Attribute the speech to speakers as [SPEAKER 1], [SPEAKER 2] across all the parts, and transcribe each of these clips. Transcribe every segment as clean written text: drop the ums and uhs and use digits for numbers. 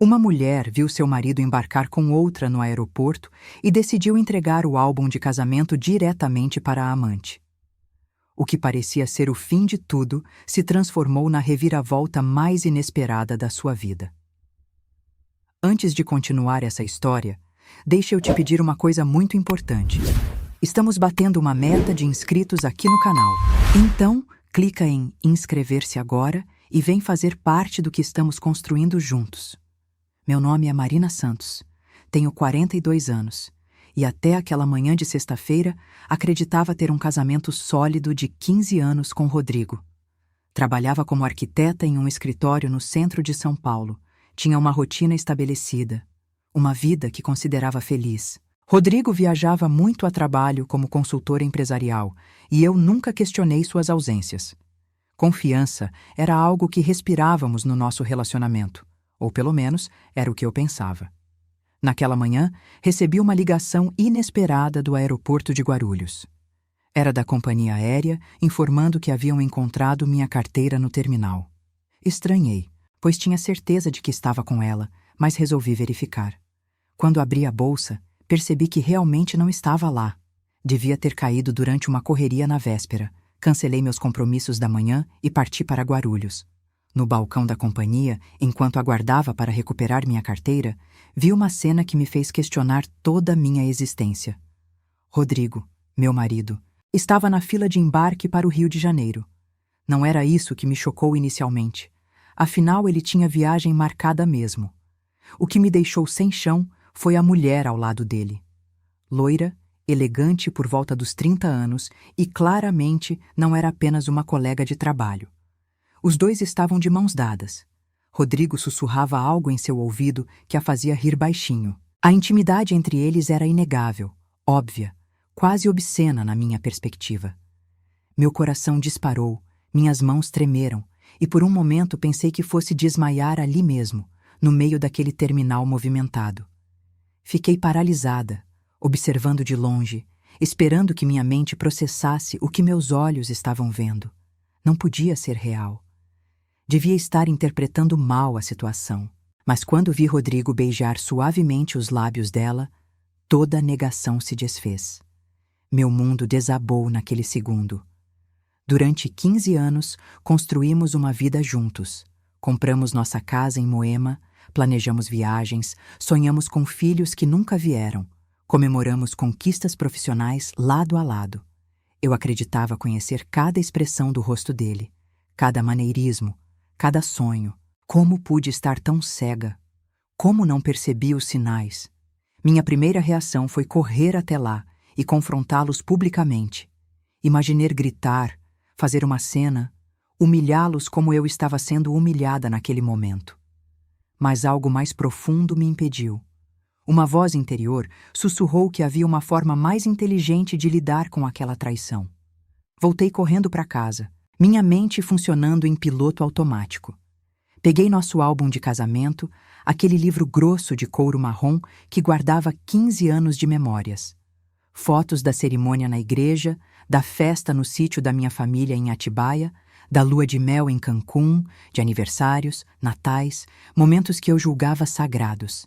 [SPEAKER 1] Uma mulher viu seu marido embarcar com outra no aeroporto e decidiu entregar o álbum de casamento diretamente para a amante. O que parecia ser o fim de tudo se transformou na reviravolta mais inesperada da sua vida. Antes de continuar essa história, deixa eu te pedir uma coisa muito importante. Estamos batendo uma meta de inscritos aqui no canal. Então, clica em inscrever-se agora e vem fazer parte do que estamos construindo juntos. Meu nome é Marina Santos, tenho 42 anos e até aquela manhã de sexta-feira acreditava ter um casamento sólido de 15 anos com Rodrigo. Trabalhava como arquiteta em um escritório no centro de São Paulo, tinha uma rotina estabelecida, uma vida que considerava feliz. Rodrigo viajava muito a trabalho como consultor empresarial e eu nunca questionei suas ausências. Confiança era algo que respirávamos no nosso relacionamento. Ou pelo menos, era o que eu pensava. Naquela manhã, recebi uma ligação inesperada do aeroporto de Guarulhos. Era da companhia aérea, informando que haviam encontrado minha carteira no terminal. Estranhei, pois tinha certeza de que estava com ela, mas resolvi verificar. Quando abri a bolsa, percebi que realmente não estava lá. Devia ter caído durante uma correria na véspera. Cancelei meus compromissos da manhã e parti para Guarulhos. No balcão da companhia, enquanto aguardava para recuperar minha carteira, vi uma cena que me fez questionar toda a minha existência. Rodrigo, meu marido, estava na fila de embarque para o Rio de Janeiro. Não era isso que me chocou inicialmente. Afinal, ele tinha viagem marcada mesmo. O que me deixou sem chão foi a mulher ao lado dele. Loira, elegante por volta dos 30 anos e claramente não era apenas uma colega de trabalho. Os dois estavam de mãos dadas. Rodrigo sussurrava algo em seu ouvido que a fazia rir baixinho. A intimidade entre eles era inegável, óbvia, quase obscena na minha perspectiva. Meu coração disparou, minhas mãos tremeram, e por um momento pensei que fosse desmaiar ali mesmo, no meio daquele terminal movimentado. Fiquei paralisada, observando de longe, esperando que minha mente processasse o que meus olhos estavam vendo. Não podia ser real. Devia estar interpretando mal a situação, mas quando vi Rodrigo beijar suavemente os lábios dela, toda a negação se desfez. Meu mundo desabou naquele segundo. Durante 15 anos, construímos uma vida juntos. Compramos nossa casa em Moema, planejamos viagens, sonhamos com filhos que nunca vieram, comemoramos conquistas profissionais lado a lado. Eu acreditava conhecer cada expressão do rosto dele, cada maneirismo, cada sonho. Como pude estar tão cega? Como não percebi os sinais? Minha primeira reação foi correr até lá e confrontá-los publicamente. Imaginei gritar, fazer uma cena, humilhá-los como eu estava sendo humilhada naquele momento. Mas algo mais profundo me impediu. Uma voz interior sussurrou que havia uma forma mais inteligente de lidar com aquela traição. Voltei correndo para casa, minha mente funcionando em piloto automático. Peguei nosso álbum de casamento, aquele livro grosso de couro marrom que guardava 15 anos de memórias. Fotos da cerimônia na igreja, da festa no sítio da minha família em Atibaia, da lua de mel em Cancún, de aniversários, natais, momentos que eu julgava sagrados.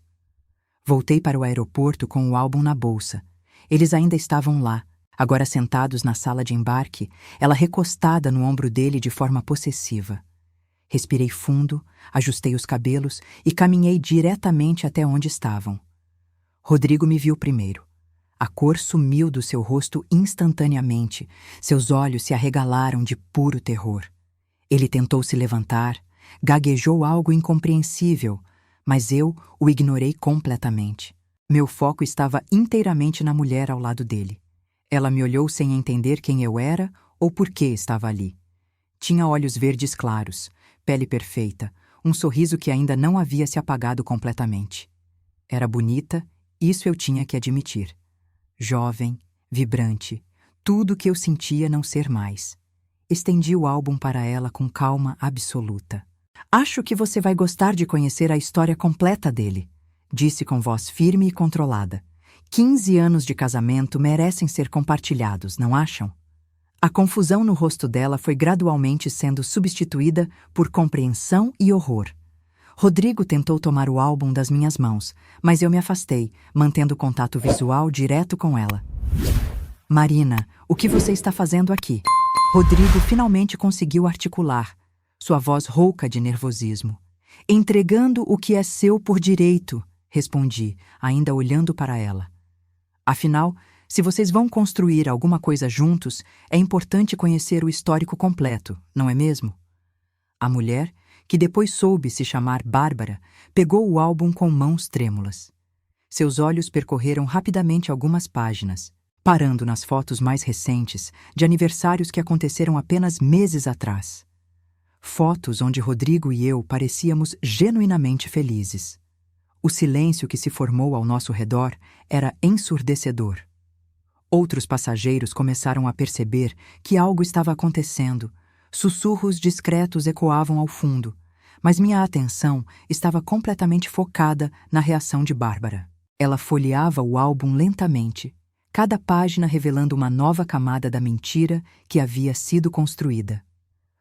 [SPEAKER 1] Voltei para o aeroporto com o álbum na bolsa. Eles ainda estavam lá, agora sentados na sala de embarque, ela recostada no ombro dele de forma possessiva. Respirei fundo, ajustei os cabelos e caminhei diretamente até onde estavam. Rodrigo me viu primeiro. A cor sumiu do seu rosto instantaneamente, seus olhos se arregalaram de puro terror. Ele tentou se levantar, gaguejou algo incompreensível, mas eu o ignorei completamente. Meu foco estava inteiramente na mulher ao lado dele. Ela me olhou sem entender quem eu era ou por que estava ali. Tinha olhos verdes claros, pele perfeita, um sorriso que ainda não havia se apagado completamente. Era bonita, isso eu tinha que admitir. Jovem, vibrante, tudo o que eu sentia não ser mais. Estendi o álbum para ela com calma absoluta. Acho que você vai gostar de conhecer a história completa dele, disse com voz firme e controlada. 15 anos de casamento merecem ser compartilhados, não acham? A confusão no rosto dela foi gradualmente sendo substituída por compreensão e horror. Rodrigo tentou tomar o álbum das minhas mãos, mas eu me afastei, mantendo contato visual direto com ela. Marina, o que você está fazendo aqui? Rodrigo finalmente conseguiu articular, sua voz rouca de nervosismo. Entregando o que é seu por direito, respondi, ainda olhando para ela. Afinal, se vocês vão construir alguma coisa juntos, é importante conhecer o histórico completo, não é mesmo? A mulher, que depois soube se chamar Bárbara, pegou o álbum com mãos trêmulas. Seus olhos percorreram rapidamente algumas páginas, parando nas fotos mais recentes de aniversários que aconteceram apenas meses atrás. Fotos onde Rodrigo e eu parecíamos genuinamente felizes. O silêncio que se formou ao nosso redor era ensurdecedor. Outros passageiros começaram a perceber que algo estava acontecendo. Sussurros discretos ecoavam ao fundo, mas minha atenção estava completamente focada na reação de Bárbara. Ela folheava o álbum lentamente, cada página revelando uma nova camada da mentira que havia sido construída.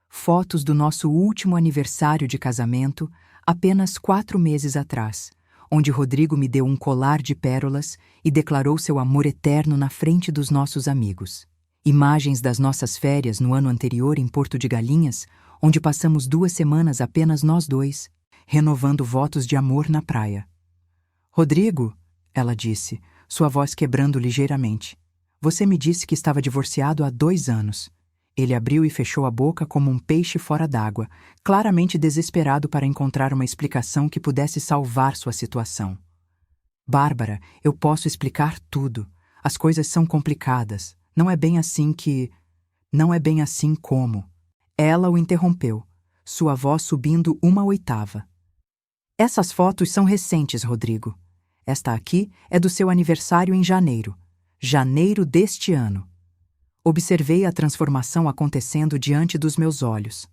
[SPEAKER 1] Fotos do nosso último aniversário de casamento, apenas 4 meses atrás, onde Rodrigo me deu um colar de pérolas e declarou seu amor eterno na frente dos nossos amigos. Imagens das nossas férias no ano anterior em Porto de Galinhas, onde passamos 2 semanas apenas nós dois, renovando votos de amor na praia. Rodrigo, ela disse, sua voz quebrando ligeiramente. Você me disse que estava divorciado há 2 anos. Ele abriu e fechou a boca como um peixe fora d'água, claramente desesperado para encontrar uma explicação que pudesse salvar sua situação. Bárbara, eu posso explicar tudo. As coisas são complicadas. Não é bem assim que... Não é bem assim como... Ela o interrompeu, sua voz subindo 1/8. Essas fotos são recentes, Rodrigo. Esta aqui é do seu aniversário em janeiro. Janeiro deste ano. Observei a transformação acontecendo diante dos meus olhos.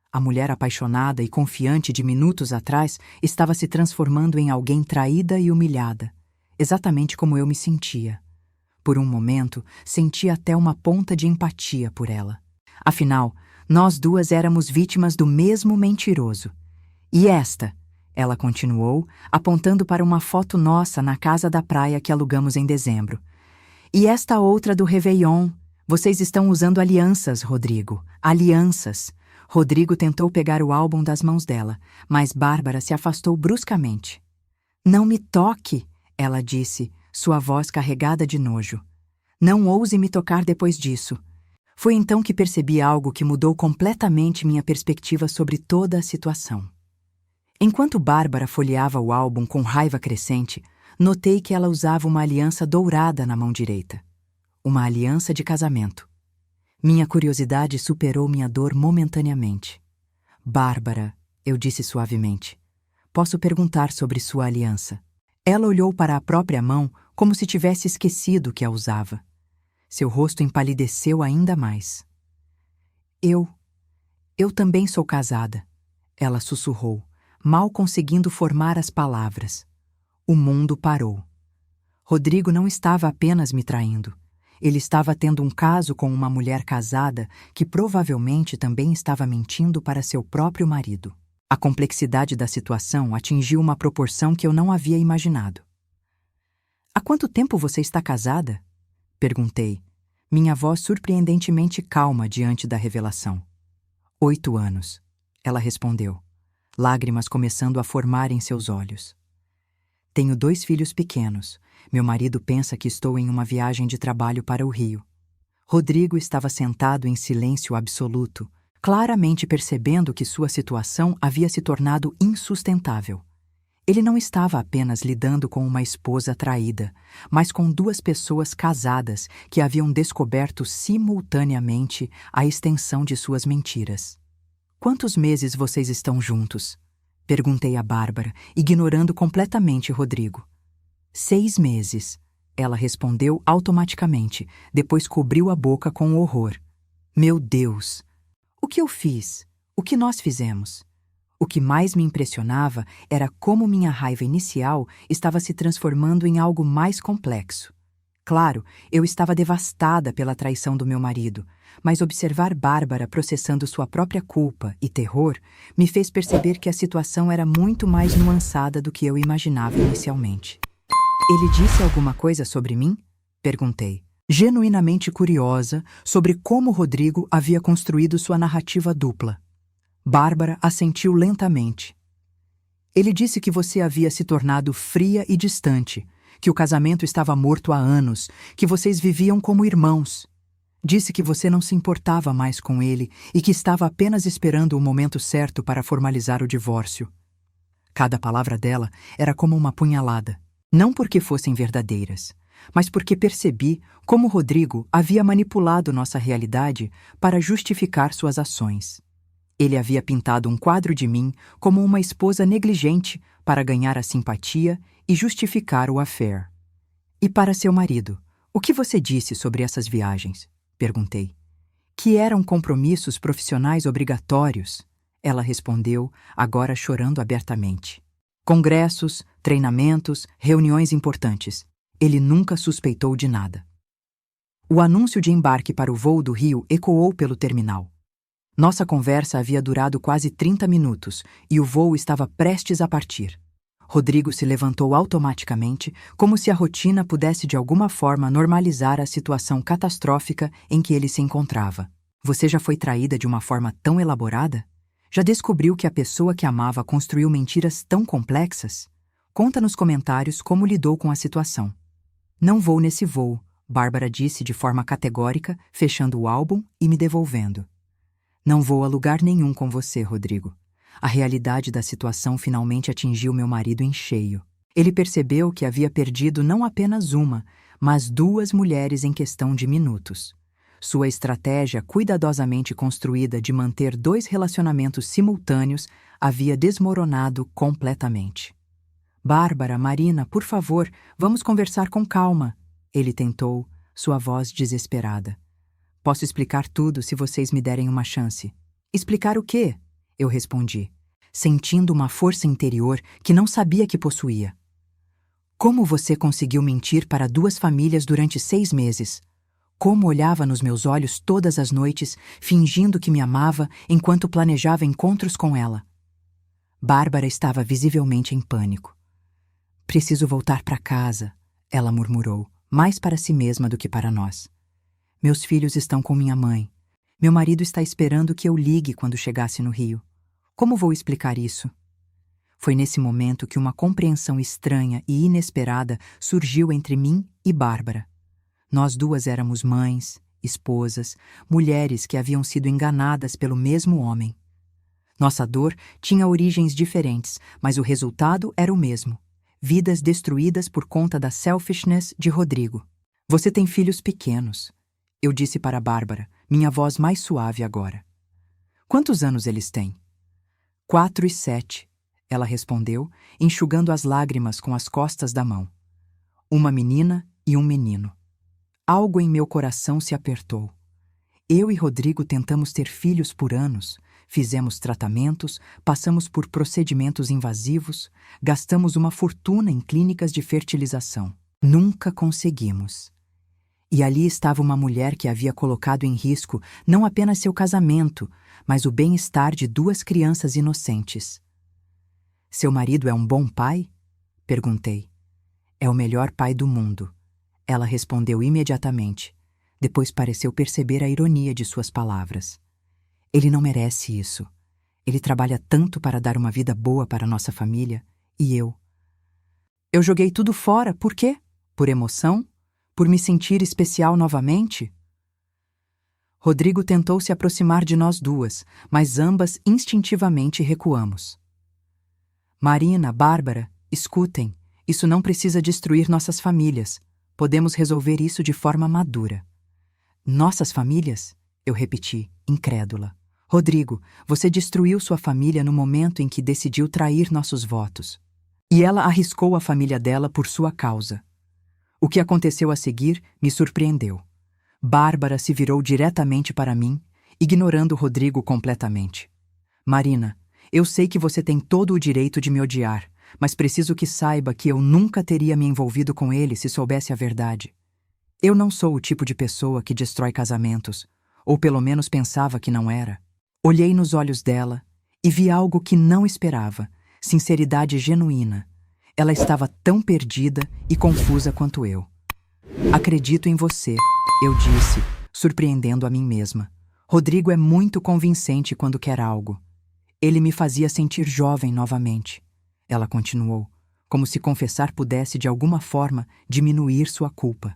[SPEAKER 1] A mulher apaixonada e confiante de minutos atrás estava se transformando em alguém traída e humilhada, exatamente como eu me sentia. Por um momento, senti até uma ponta de empatia por ela. Afinal, nós duas éramos vítimas do mesmo mentiroso. E esta, ela continuou, apontando para uma foto nossa na casa da praia que alugamos em dezembro. E esta outra do Réveillon. Vocês estão usando alianças, Rodrigo. Alianças. Rodrigo tentou pegar o álbum das mãos dela, mas Bárbara se afastou bruscamente. Não me toque, ela disse, sua voz carregada de nojo. Não ouse me tocar depois disso. Foi então que percebi algo que mudou completamente minha perspectiva sobre toda a situação. Enquanto Bárbara folheava o álbum com raiva crescente, notei que ela usava uma aliança dourada na mão direita. Uma aliança de casamento. Minha curiosidade superou minha dor momentaneamente. Bárbara, eu disse suavemente, posso perguntar sobre sua aliança? Ela olhou para a própria mão como se tivesse esquecido que a usava. Seu rosto empalideceu ainda mais. Eu também sou casada, ela sussurrou, mal conseguindo formar as palavras. O mundo parou. Rodrigo não estava apenas me traindo. Ele estava tendo um caso com uma mulher casada que provavelmente também estava mentindo para seu próprio marido. A complexidade da situação atingiu uma proporção que eu não havia imaginado. Há quanto tempo você está casada? Perguntei, minha voz surpreendentemente calma diante da revelação. 8 anos, ela respondeu, lágrimas começando a formar em seus olhos. Tenho 2 filhos pequenos. Meu marido pensa que estou em uma viagem de trabalho para o Rio. Rodrigo estava sentado em silêncio absoluto, claramente percebendo que sua situação havia se tornado insustentável. Ele não estava apenas lidando com uma esposa traída, mas com 2 pessoas casadas que haviam descoberto simultaneamente a extensão de suas mentiras. Quantos meses vocês estão juntos? Perguntei a Bárbara, ignorando completamente Rodrigo. 6 meses, ela respondeu automaticamente, depois cobriu a boca com horror. Meu Deus! O que eu fiz? O que nós fizemos? O que mais me impressionava era como minha raiva inicial estava se transformando em algo mais complexo. Claro, eu estava devastada pela traição do meu marido, mas observar Bárbara processando sua própria culpa e terror me fez perceber que a situação era muito mais nuançada do que eu imaginava inicialmente. Ele disse alguma coisa sobre mim? Perguntei, genuinamente curiosa sobre como Rodrigo havia construído sua narrativa dupla. Bárbara assentiu lentamente. Ele disse que você havia se tornado fria e distante, que o casamento estava morto há anos, que vocês viviam como irmãos. Disse que você não se importava mais com ele e que estava apenas esperando o momento certo para formalizar o divórcio. Cada palavra dela era como uma punhalada, não porque fossem verdadeiras, mas porque percebi como Rodrigo havia manipulado nossa realidade para justificar suas ações. Ele havia pintado um quadro de mim como uma esposa negligente para ganhar a simpatia e justificar o affair. E para seu marido, o que você disse sobre essas viagens? Perguntei. Que eram compromissos profissionais obrigatórios, ela respondeu, agora chorando abertamente. Congressos, treinamentos, reuniões importantes. Ele nunca suspeitou de nada. O anúncio de embarque para o voo do Rio ecoou pelo terminal. Nossa conversa havia durado quase 30 minutos e o voo estava prestes a partir. Rodrigo se levantou automaticamente, como se a rotina pudesse de alguma forma normalizar a situação catastrófica em que ele se encontrava. Você já foi traída de uma forma tão elaborada? Já descobriu que a pessoa que amava construiu mentiras tão complexas? Conta nos comentários como lidou com a situação. Não vou nesse voo, Bárbara disse de forma categórica, fechando o álbum e me devolvendo. Não vou a lugar nenhum com você, Rodrigo. A realidade da situação finalmente atingiu meu marido em cheio. Ele percebeu que havia perdido não apenas uma, mas 2 mulheres em questão de minutos. Sua estratégia cuidadosamente construída de manter 2 relacionamentos simultâneos havia desmoronado completamente. Bárbara, Marina, por favor, vamos conversar com calma. Ele tentou, sua voz desesperada. Posso explicar tudo se vocês me derem uma chance. Explicar o quê? Eu respondi, sentindo uma força interior que não sabia que possuía. Como você conseguiu mentir para 2 famílias durante 6 meses? Como olhava nos meus olhos todas as noites, fingindo que me amava enquanto planejava encontros com ela? Bárbara estava visivelmente em pânico. Preciso voltar para casa, ela murmurou, mais para si mesma do que para nós. Meus filhos estão com minha mãe. Meu marido está esperando que eu ligue quando chegasse no Rio. Como vou explicar isso? Foi nesse momento que uma compreensão estranha e inesperada surgiu entre mim e Bárbara. Nós 2 éramos mães, esposas, mulheres que haviam sido enganadas pelo mesmo homem. Nossa dor tinha origens diferentes, mas o resultado era o mesmo. Vidas destruídas por conta da selfishness de Rodrigo. Você tem filhos pequenos. Eu disse para Bárbara, minha voz mais suave agora. Quantos anos eles têm? 4 e 7, ela respondeu, enxugando as lágrimas com as costas da mão. Uma menina e um menino. Algo em meu coração se apertou. Eu e Rodrigo tentamos ter filhos por anos, fizemos tratamentos, passamos por procedimentos invasivos, gastamos uma fortuna em clínicas de fertilização. Nunca conseguimos. E ali estava uma mulher que havia colocado em risco não apenas seu casamento, mas o bem-estar de 2 crianças inocentes. Seu marido é um bom pai? Perguntei. É o melhor pai do mundo. Ela respondeu imediatamente. Depois pareceu perceber a ironia de suas palavras. Ele não merece isso. Ele trabalha tanto para dar uma vida boa para nossa família, e eu. Eu joguei tudo fora, por quê? Por emoção? Por me sentir especial novamente? Rodrigo tentou se aproximar de nós 2, mas ambas instintivamente recuamos. Marina, Bárbara, escutem, isso não precisa destruir nossas famílias. Podemos resolver isso de forma madura. Nossas famílias? Eu repeti, incrédula. Rodrigo, você destruiu sua família no momento em que decidiu trair nossos votos. E ela arriscou a família dela por sua causa. O que aconteceu a seguir me surpreendeu. Bárbara se virou diretamente para mim, ignorando Rodrigo completamente. Marina, eu sei que você tem todo o direito de me odiar, mas preciso que saiba que eu nunca teria me envolvido com ele se soubesse a verdade. Eu não sou o tipo de pessoa que destrói casamentos, ou pelo menos pensava que não era. Olhei nos olhos dela e vi algo que não esperava, sinceridade genuína. Ela estava tão perdida e confusa quanto eu. Acredito em você, eu disse, surpreendendo a mim mesma. Rodrigo é muito convincente quando quer algo. Ele me fazia sentir jovem novamente. Ela continuou, como se confessar pudesse de alguma forma diminuir sua culpa.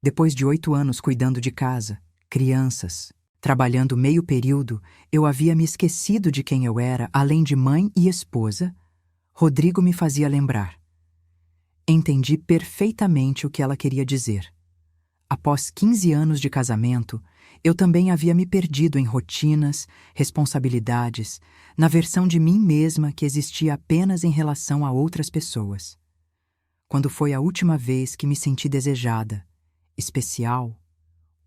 [SPEAKER 1] Depois de 8 anos cuidando de casa, crianças, trabalhando meio período, eu havia me esquecido de quem eu era, além de mãe e esposa. Rodrigo me fazia lembrar. Entendi perfeitamente o que ela queria dizer. Após 15 anos de casamento, eu também havia me perdido em rotinas, responsabilidades, na versão de mim mesma que existia apenas em relação a outras pessoas. Quando foi a última vez que me senti desejada, especial,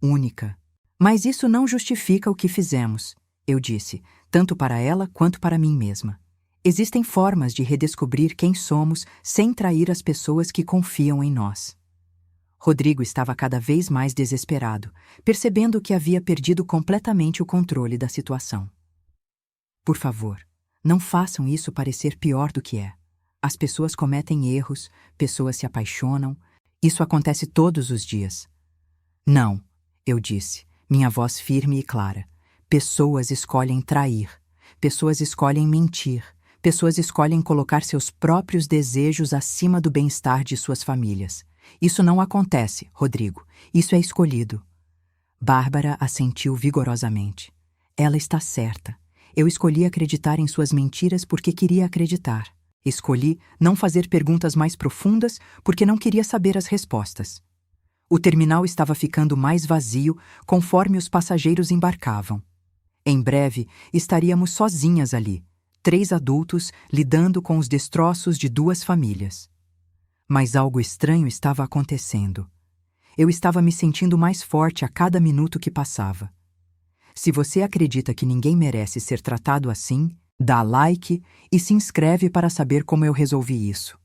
[SPEAKER 1] única? Mas isso não justifica o que fizemos, eu disse, tanto para ela quanto para mim mesma. Existem formas de redescobrir quem somos sem trair as pessoas que confiam em nós. Rodrigo estava cada vez mais desesperado, percebendo que havia perdido completamente o controle da situação. Por favor, não façam isso parecer pior do que é. As pessoas cometem erros, pessoas se apaixonam. Isso acontece todos os dias. Não, eu disse, minha voz firme e clara. Pessoas escolhem trair. Pessoas escolhem mentir. Pessoas escolhem colocar seus próprios desejos acima do bem-estar de suas famílias. Isso não acontece, Rodrigo. Isso é escolhido. Bárbara assentiu vigorosamente. Ela está certa. Eu escolhi acreditar em suas mentiras porque queria acreditar. Escolhi não fazer perguntas mais profundas porque não queria saber as respostas. O terminal estava ficando mais vazio conforme os passageiros embarcavam. Em breve, estaríamos sozinhas ali, 3 adultos lidando com os destroços de 2 famílias. Mas algo estranho estava acontecendo. Eu estava me sentindo mais forte a cada minuto que passava. Se você acredita que ninguém merece ser tratado assim, dá like e se inscreve para saber como eu resolvi isso.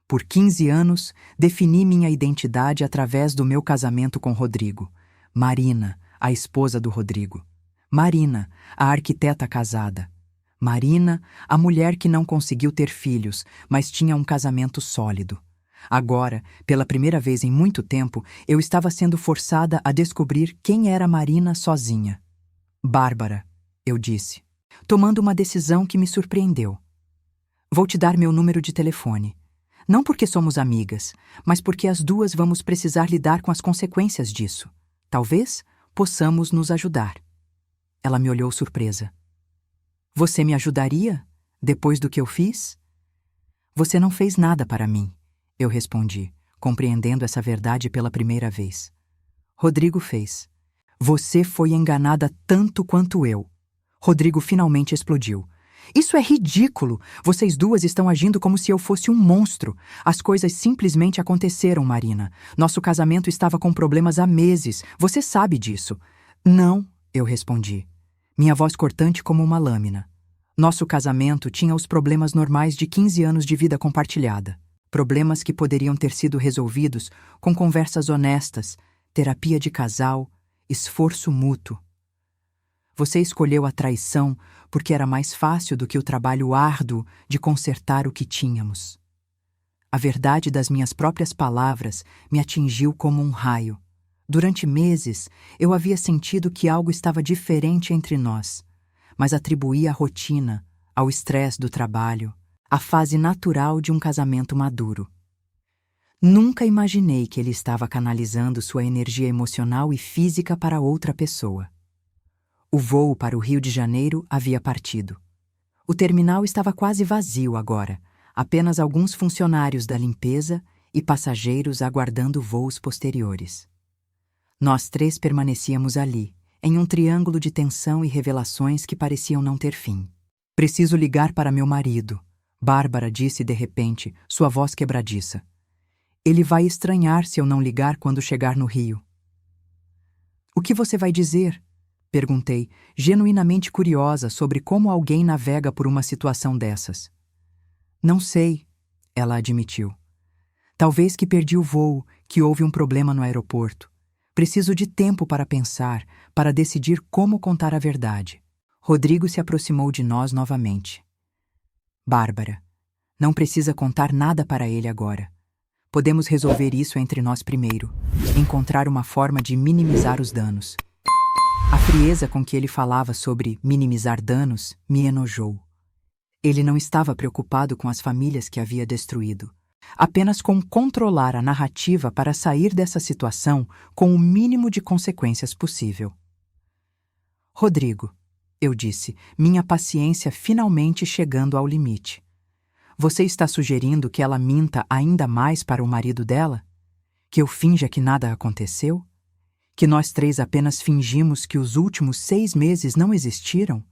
[SPEAKER 1] Por 15 anos, defini minha identidade através do meu casamento com Rodrigo. Marina, a esposa do Rodrigo. Marina, a arquiteta casada. Marina, a mulher que não conseguiu ter filhos, mas tinha um casamento sólido. Agora, pela primeira vez em muito tempo, eu estava sendo forçada a descobrir quem era Marina sozinha. Bárbara, eu disse, tomando uma decisão que me surpreendeu. Vou te dar meu número de telefone. Não porque somos amigas, mas porque as duas vamos precisar lidar com as consequências disso. Talvez possamos nos ajudar. Ela me olhou surpresa. Você me ajudaria, depois do que eu fiz? Você não fez nada para mim, eu respondi, compreendendo essa verdade pela primeira vez. Rodrigo fez. Você foi enganada tanto quanto eu. Rodrigo finalmente explodiu. Isso é ridículo! Vocês duas estão agindo como se eu fosse um monstro. As coisas simplesmente aconteceram, Marina. Nosso casamento estava com problemas há meses. Você sabe disso. Não, eu respondi. Minha voz cortante como uma lâmina. Nosso casamento tinha os problemas normais de 15 anos de vida compartilhada. Problemas que poderiam ter sido resolvidos com conversas honestas, terapia de casal, esforço mútuo. Você escolheu a traição porque era mais fácil do que o trabalho árduo de consertar o que tínhamos. A verdade das minhas próprias palavras me atingiu como um raio. Durante meses, eu havia sentido que algo estava diferente entre nós, mas atribuía à rotina, ao estresse do trabalho, à fase natural de um casamento maduro. Nunca imaginei que ele estava canalizando sua energia emocional e física para outra pessoa. O voo para o Rio de Janeiro havia partido. O terminal estava quase vazio agora, apenas alguns funcionários da limpeza e passageiros aguardando voos posteriores. Nós 3 permanecíamos ali, em um triângulo de tensão e revelações que pareciam não ter fim. Preciso ligar para meu marido, Bárbara disse de repente, sua voz quebradiça. Ele vai estranhar se eu não ligar quando chegar no Rio. O que você vai dizer? Perguntei, genuinamente curiosa sobre como alguém navega por uma situação dessas. Não sei, ela admitiu. Talvez que perdi o voo, que houve um problema no aeroporto. Preciso de tempo para pensar, para decidir como contar a verdade. Rodrigo se aproximou de nós novamente. Bárbara, não precisa contar nada para ele agora. Podemos resolver isso entre nós primeiro, encontrar uma forma de minimizar os danos. A frieza com que ele falava sobre minimizar danos me enojou. Ele não estava preocupado com as famílias que havia destruído, apenas com controlar a narrativa para sair dessa situação com o mínimo de consequências possível. Rodrigo, eu disse, minha paciência finalmente chegando ao limite. Você está sugerindo que ela minta ainda mais para o marido dela? Que eu finja que nada aconteceu? Que nós três apenas fingimos que os últimos 6 meses não existiram?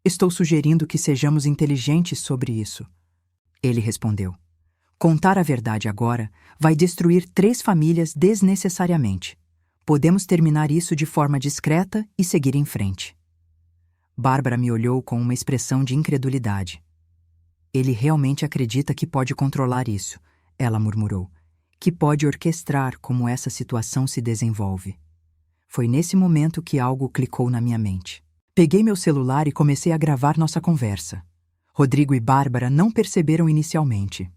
[SPEAKER 1] Estou sugerindo que sejamos inteligentes sobre isso. Ele respondeu. Contar a verdade agora vai destruir 3 famílias desnecessariamente. Podemos terminar isso de forma discreta e seguir em frente. Bárbara me olhou com uma expressão de incredulidade. Ele realmente acredita que pode controlar isso, ela murmurou, que pode orquestrar como essa situação se desenvolve. Foi nesse momento que algo clicou na minha mente. Peguei meu celular e comecei a gravar nossa conversa. Rodrigo e Bárbara não perceberam inicialmente.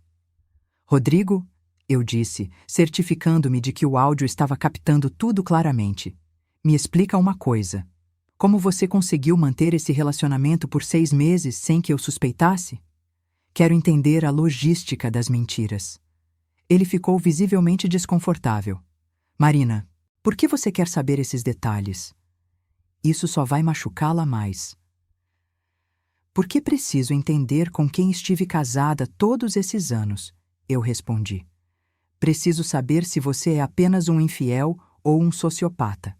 [SPEAKER 1] Rodrigo, eu disse, certificando-me de que o áudio estava captando tudo claramente. Me explica uma coisa. Como você conseguiu manter esse relacionamento por 6 meses sem que eu suspeitasse? Quero entender a logística das mentiras. Ele ficou visivelmente desconfortável. Marina, por que você quer saber esses detalhes? Isso só vai machucá-la mais. Porque preciso entender com quem estive casada todos esses anos, eu respondi. Preciso saber se você é apenas um infiel ou um sociopata.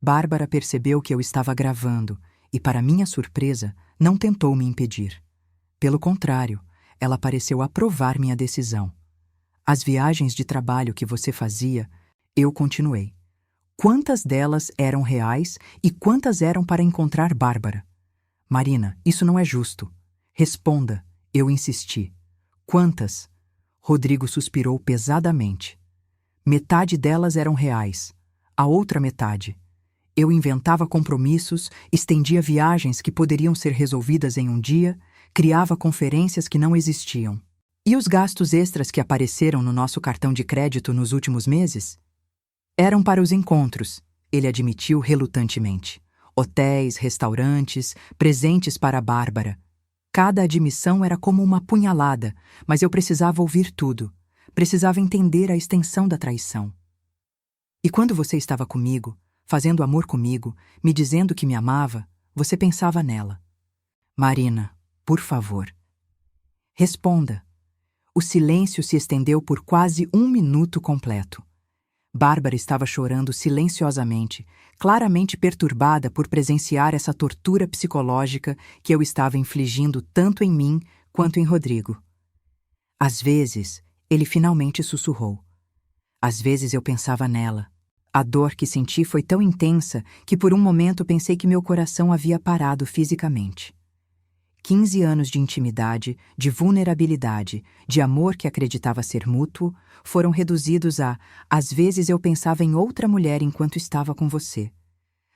[SPEAKER 1] Bárbara percebeu que eu estava gravando e, para minha surpresa, não tentou me impedir. Pelo contrário, ela pareceu aprovar minha decisão. As viagens de trabalho que você fazia, eu continuei. Quantas delas eram reais e quantas eram para encontrar Bárbara? Marina, isso não é justo. Responda, eu insisti. Quantas? Rodrigo suspirou pesadamente. Metade delas eram reais. A outra metade. Eu inventava compromissos, estendia viagens que poderiam ser resolvidas em um dia, criava conferências que não existiam. E os gastos extras que apareceram no nosso cartão de crédito nos últimos meses? Eram para os encontros, ele admitiu relutantemente. Hotéis, restaurantes, presentes para a Bárbara. Cada admissão era como uma punhalada, mas eu precisava ouvir tudo. Precisava entender a extensão da traição. E quando você estava comigo, fazendo amor comigo, me dizendo que me amava, você pensava nela. Marina, por favor. Responda. O silêncio se estendeu por quase 1 minuto completo. Bárbara estava chorando silenciosamente, claramente perturbada por presenciar essa tortura psicológica que eu estava infligindo tanto em mim quanto em Rodrigo. Às vezes, ele finalmente sussurrou. Às vezes eu pensava nela. A dor que senti foi tão intensa que por um momento pensei que meu coração havia parado fisicamente. 15 anos de intimidade, de vulnerabilidade, de amor que acreditava ser mútuo, foram reduzidos a, às vezes eu pensava em outra mulher enquanto estava com você.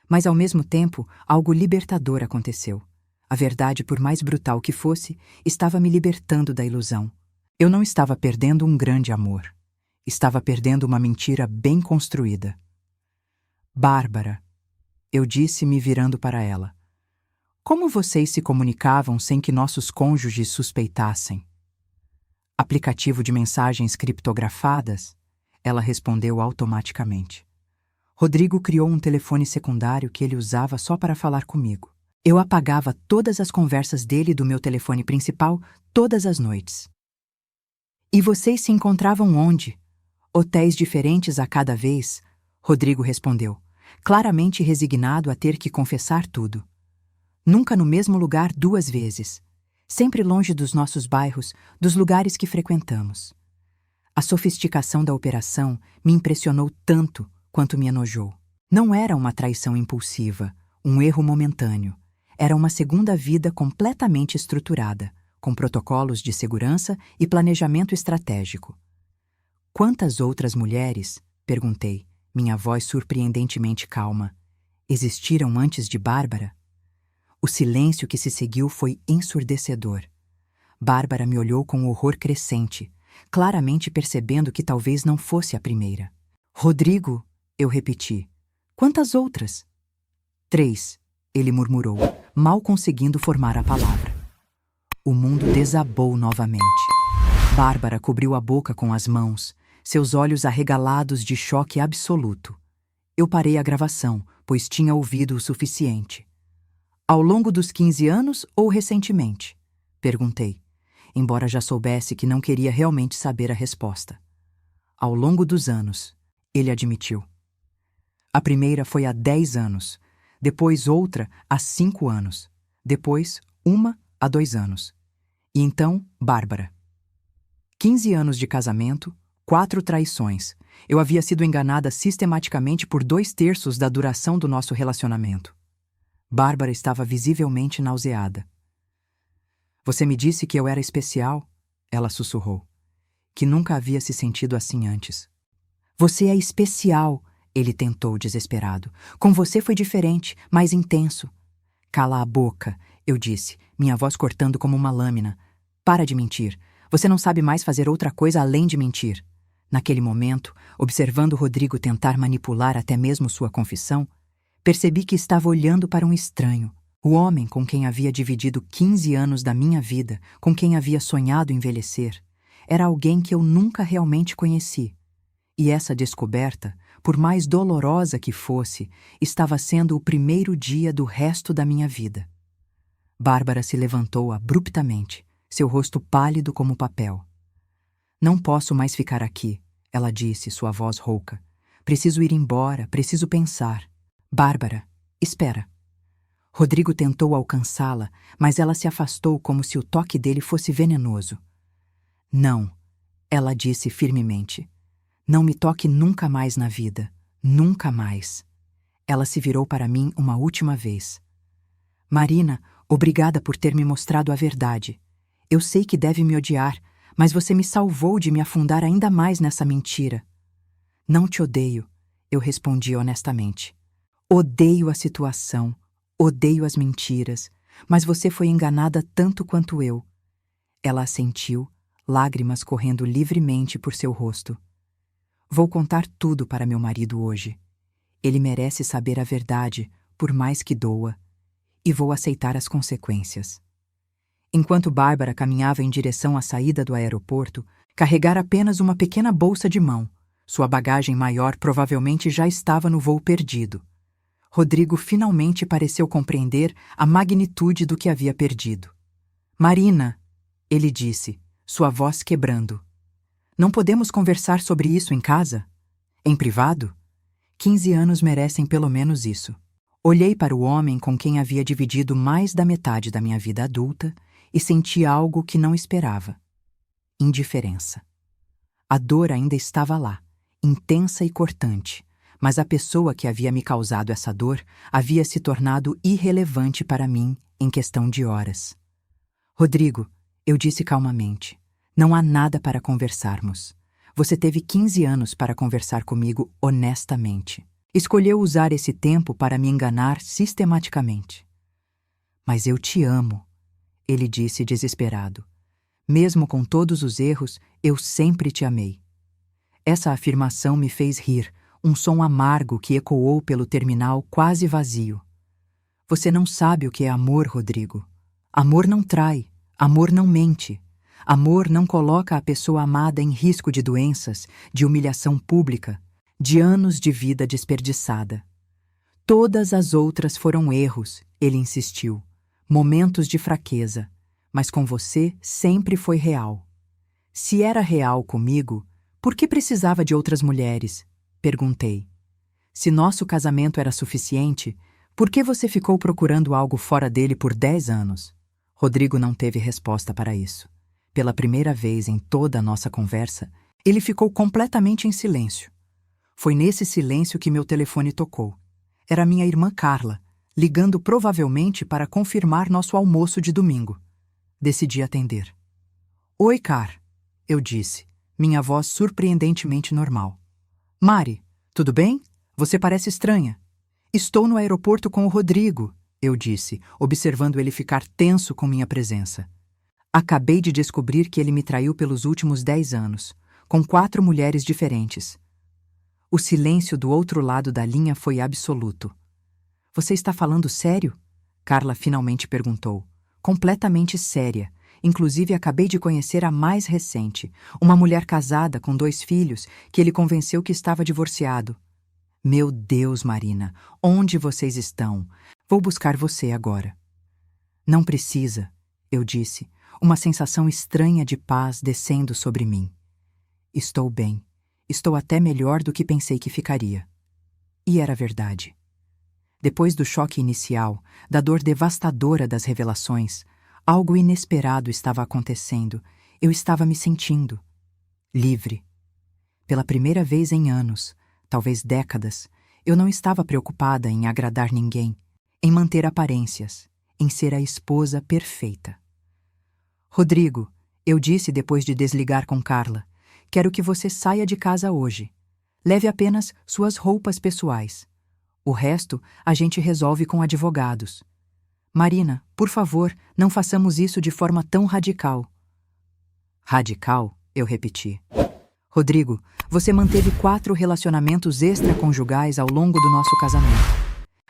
[SPEAKER 1] Mas ao mesmo tempo, algo libertador aconteceu. A verdade, por mais brutal que fosse, estava me libertando da ilusão. Eu não estava perdendo um grande amor. Estava perdendo uma mentira bem construída. Bárbara, eu disse me virando para ela. Como vocês se comunicavam sem que nossos cônjuges suspeitassem? Aplicativo de mensagens criptografadas? Ela respondeu automaticamente. Rodrigo criou um telefone secundário que ele usava só para falar comigo. Eu apagava todas as conversas dele do meu telefone principal todas as noites. E vocês se encontravam onde? Hotéis diferentes a cada vez? Rodrigo respondeu, claramente resignado a ter que confessar tudo. Nunca no mesmo lugar 2 vezes. Sempre longe dos nossos bairros, dos lugares que frequentamos. A sofisticação da operação me impressionou tanto quanto me enojou. Não era uma traição impulsiva, um erro momentâneo. Era uma segunda vida completamente estruturada, com protocolos de segurança e planejamento estratégico. Quantas outras mulheres, perguntei, minha voz surpreendentemente calma. Existiram antes de Bárbara? O silêncio que se seguiu foi ensurdecedor. Bárbara me olhou com horror crescente, claramente percebendo que talvez não fosse a primeira. Rodrigo, eu repeti. Quantas outras? 3, ele murmurou, mal conseguindo formar a palavra. O mundo desabou novamente. Bárbara cobriu a boca com as mãos, seus olhos arregalados de choque absoluto. Eu parei a gravação, pois tinha ouvido o suficiente. Ao longo dos 15 anos ou recentemente? Perguntei, embora já soubesse que não queria realmente saber a resposta. Ao longo dos anos, ele admitiu. A primeira foi há 10 anos, depois outra há 5 anos, depois uma há 2 anos. E então, Bárbara. 15 anos de casamento, 4 traições. Eu havia sido enganada sistematicamente por 2/3 da duração do nosso relacionamento. Bárbara estava visivelmente nauseada. Você me disse que eu era especial, ela sussurrou, que nunca havia se sentido assim antes. Você é especial, ele tentou desesperado. Com você foi diferente, mais intenso. Cala a boca, eu disse, minha voz cortando como uma lâmina. Para de mentir. Você não sabe mais fazer outra coisa além de mentir. Naquele momento, observando Rodrigo tentar manipular até mesmo sua confissão, percebi que estava olhando para um estranho, o homem com quem havia dividido 15 anos da minha vida, com quem havia sonhado envelhecer. Era alguém que eu nunca realmente conheci. E essa descoberta, por mais dolorosa que fosse, estava sendo o primeiro dia do resto da minha vida. Bárbara se levantou abruptamente, seu rosto pálido como papel. Não posso mais ficar aqui, ela disse, sua voz rouca. Preciso ir embora, preciso pensar. Bárbara, espera. Rodrigo tentou alcançá-la, mas ela se afastou como se o toque dele fosse venenoso. Não, ela disse firmemente. Não me toque nunca mais na vida. Nunca mais. Ela se virou para mim uma última vez. Marina, obrigada por ter me mostrado a verdade. Eu sei que deve me odiar, mas você me salvou de me afundar ainda mais nessa mentira. Não te odeio, eu respondi honestamente. Odeio a situação, odeio as mentiras, mas você foi enganada tanto quanto eu. Ela assentiu, lágrimas correndo livremente por seu rosto. Vou contar tudo para meu marido hoje. Ele merece saber a verdade, por mais que doa, e vou aceitar as consequências. Enquanto Bárbara caminhava em direção à saída do aeroporto, carregara apenas uma pequena bolsa de mão. Sua bagagem maior provavelmente já estava no voo perdido. Rodrigo finalmente pareceu compreender a magnitude do que havia perdido. Marina, ele disse, sua voz quebrando. Não podemos conversar sobre isso em casa? Em privado? 15 anos merecem pelo menos isso. Olhei para o homem com quem havia dividido mais da metade da minha vida adulta e senti algo que não esperava. Indiferença. A dor ainda estava lá, intensa e cortante, mas a pessoa que havia me causado essa dor havia se tornado irrelevante para mim em questão de horas. Rodrigo, eu disse calmamente, não há nada para conversarmos. Você teve 15 anos para conversar comigo honestamente. Escolheu usar esse tempo para me enganar sistematicamente. Mas eu te amo, ele disse desesperado. Mesmo com todos os erros, eu sempre te amei. Essa afirmação me fez rir, um som amargo que ecoou pelo terminal quase vazio. Você não sabe o que é amor, Rodrigo. Amor não trai, amor não mente. Amor não coloca a pessoa amada em risco de doenças, de humilhação pública, de anos de vida desperdiçada. Todas as outras foram erros, ele insistiu, momentos de fraqueza, mas com você sempre foi real. Se era real comigo, por que precisava de outras mulheres? Perguntei. Se nosso casamento era suficiente, por que você ficou procurando algo fora dele por 10 anos? Rodrigo não teve resposta para isso. Pela primeira vez em toda a nossa conversa, ele ficou completamente em silêncio. Foi nesse silêncio que meu telefone tocou. Era minha irmã Carla, ligando provavelmente para confirmar nosso almoço de domingo. Decidi atender. Oi, Car, eu disse, minha voz surpreendentemente normal. Mari, Tudo bem? Você parece estranha. Estou no aeroporto com o Rodrigo, eu disse, observando ele ficar tenso com minha presença. Acabei de descobrir que ele me traiu pelos últimos 10 anos, com 4 mulheres diferentes. O silêncio do outro lado da linha foi absoluto. Você está falando sério? Carla finalmente perguntou, completamente séria. Inclusive, acabei de conhecer a mais recente, uma mulher casada com 2 filhos que ele convenceu que estava divorciado. Meu Deus, Marina, onde vocês estão? Vou buscar você agora. Não precisa, eu disse, uma sensação estranha de paz descendo sobre mim. Estou bem. Estou até melhor do que pensei que ficaria. E era verdade. Depois do choque inicial, da dor devastadora das revelações, algo inesperado estava acontecendo. Eu estava me sentindo livre. Pela primeira vez em anos, talvez décadas, eu não estava preocupada em agradar ninguém, em manter aparências, em ser a esposa perfeita. Rodrigo, eu disse depois de desligar com Carla, quero que você saia de casa hoje. Leve apenas suas roupas pessoais. O resto a gente resolve com advogados. Marina, por favor, não façamos isso de forma tão radical. Radical? Eu repeti. Rodrigo, você manteve 4 relacionamentos extraconjugais ao longo do nosso casamento.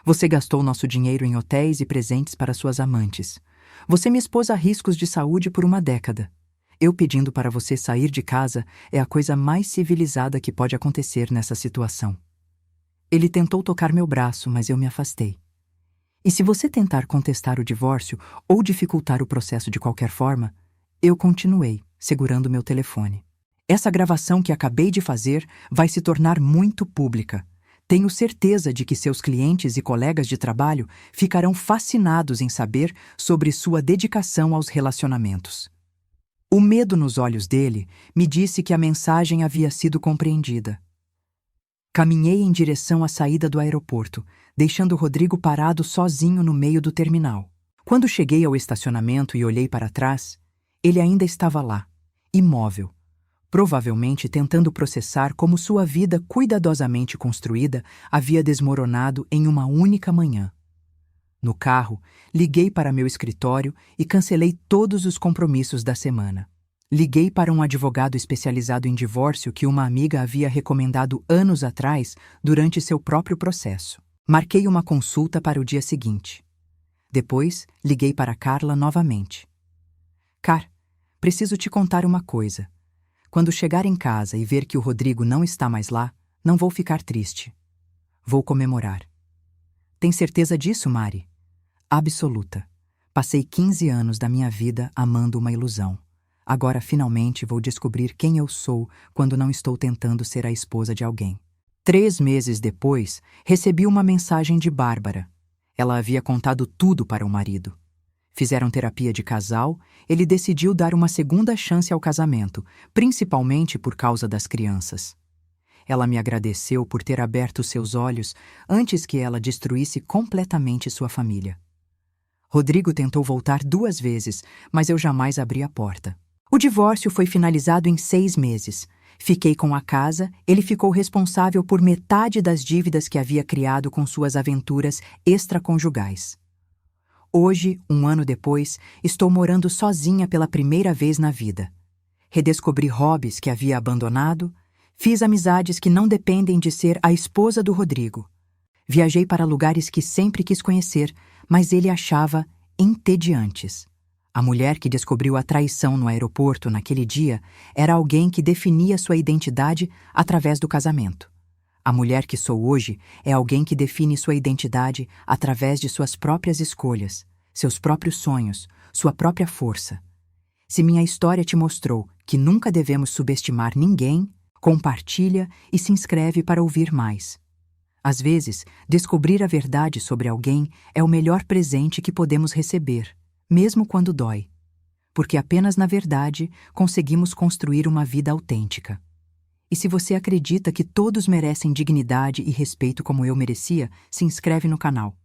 [SPEAKER 1] Você gastou nosso dinheiro em hotéis e presentes para suas amantes. Você me expôs a riscos de saúde por 1 década. Eu pedindo para você sair de casa é a coisa mais civilizada que pode acontecer nessa situação. Ele tentou tocar meu braço, mas eu me afastei. E se você tentar contestar o divórcio ou dificultar o processo de qualquer forma, eu continuei, segurando meu telefone. Essa gravação que acabei de fazer vai se tornar muito pública. Tenho certeza de que seus clientes e colegas de trabalho ficarão fascinados em saber sobre sua dedicação aos relacionamentos. O medo nos olhos dele me disse que a mensagem havia sido compreendida. Caminhei em direção à saída do aeroporto, deixando Rodrigo parado sozinho no meio do terminal. Quando cheguei ao estacionamento e olhei para trás, ele ainda estava lá, imóvel, provavelmente tentando processar como sua vida cuidadosamente construída havia desmoronado em uma única manhã. No carro, liguei para meu escritório e cancelei todos os compromissos da semana. Liguei para um advogado especializado em divórcio que uma amiga havia recomendado anos atrás durante seu próprio processo. Marquei uma consulta para o dia seguinte. Depois, liguei para Carla novamente. Car, preciso te contar uma coisa. Quando chegar em casa e ver que o Rodrigo não está mais lá, não vou ficar triste. Vou comemorar. Tem certeza disso, Mari? Absoluta. Passei 15 anos da minha vida amando uma ilusão. Agora, finalmente, vou descobrir quem eu sou quando não estou tentando ser a esposa de alguém. 3 meses depois, recebi uma mensagem de Bárbara. Ela havia contado tudo para o marido. Fizeram terapia de casal, ele decidiu dar uma segunda chance ao casamento, principalmente por causa das crianças. Ela me agradeceu por ter aberto seus olhos antes que ela destruísse completamente sua família. Rodrigo tentou voltar 2 vezes, mas eu jamais abri a porta. O divórcio foi finalizado em 6 meses. Fiquei com a casa, ele ficou responsável por metade das dívidas que havia criado com suas aventuras extraconjugais. Hoje, 1 ano depois, estou morando sozinha pela primeira vez na vida. Redescobri hobbies que havia abandonado, fiz amizades que não dependem de ser a esposa do Rodrigo. Viajei para lugares que sempre quis conhecer, mas ele achava entediantes. A mulher que descobriu a traição no aeroporto naquele dia era alguém que definia sua identidade através do casamento. A mulher que sou hoje é alguém que define sua identidade através de suas próprias escolhas, seus próprios sonhos, sua própria força. Se minha história te mostrou que nunca devemos subestimar ninguém, compartilha e se inscreve para ouvir mais. Às vezes, descobrir a verdade sobre alguém é o melhor presente que podemos receber, mesmo quando dói. Porque apenas na verdade conseguimos construir uma vida autêntica. E se você acredita que todos merecem dignidade e respeito como eu merecia, se inscreve no canal.